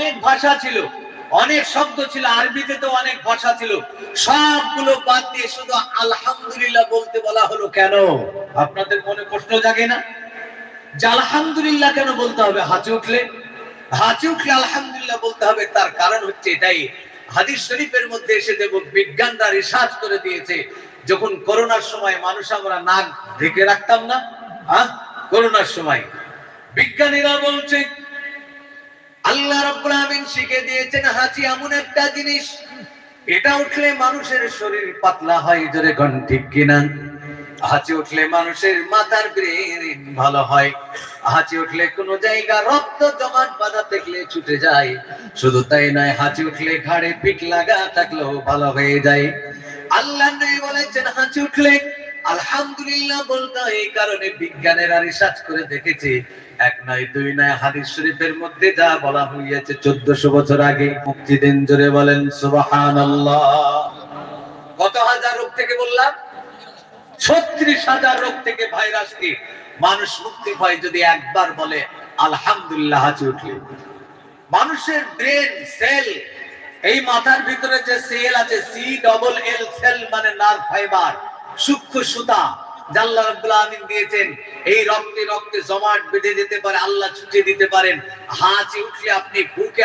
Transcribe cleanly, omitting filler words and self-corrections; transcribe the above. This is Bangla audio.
অনেক ভাষা ছিল, অনেক শব্দ ছিল, আরবিতে তো অনেক ভাষা ছিল, সবগুলো বাদ দিয়ে শুধু আলহামদুলিল্লাহ বলতে বলা হলো কেন? আপনাদের মনে প্রশ্ন জাগে না যে আলহামদুলিল্লাহ কেন বলতে হবে? হাঁচি উঠলে আলহামদুলিল্লাহ বলতে হবে। তার কারণ হচ্ছে এটাই, হাদিস শরীফের মধ্যে এসে দেব, বিজ্ঞানরা রিসার্চ করে দিয়েছে, যখন করোনার সময় মানুষ আমরা নাক ঢেকে রাখতাম না, করোনার সময় বিজ্ঞানীরা বলছে আল্লাহ রাব্বুল আমিন শিখে দিয়েছেন হাঁচি এমন একটা জিনিস, এটা উঠলে মানুষের শরীর পাতলা হয়। জোরে কোন ঠিক কিনা? হাঁচি উঠলে মানুষের মাথার ব্রেন ভালো হয়। হাঁচি উঠলে কোন জায়গা রক্ত জমাট বাঁধা থাকলে ছুটে যায়। শুধু তাই নয়, হাঁচি উঠলে ঘাড়ে পিঠ লাগা থাকলেও ভালো হয়ে যায়। আল্লাহ নবী বলেছেন হাঁচি উঠলে আলহামদুলিল্লাহ বলতে হয়। এই কারণে বিজ্ঞানীরা রিসার্চ করে দেখেছে, এক নয় দুই নয়, হাদিস শরীফের মধ্যে যা বলা হয়েছে 1400 বছর আগে। মুক্তি দিন, জোরে বলেন সুবহানাল্লাহ। কত হাজার রোগ থেকে বললাম? 36,000 রোগ থেকে, ভাইরাস কি মানুষ মুক্তি পায় যদি একবার বলে আলহামদুলিল্লাহ হাঁচি উঠলে। মানুষের ব্রেন সেল, এই মাথার ভিতরে যে সেল আছে, CLL সেল মানে নার্ভ ফাইবার, সূক্ষ্ম সুতা, আল্লাহ রাব্বুল আমিন দিয়েছেন। এই রক্তে রক্তে জমাট বেঁধে যেতে পারে, আল্লাহ ছুটিয়ে দিতে পারেন। হাঁচি উঠলে আপনি বুকে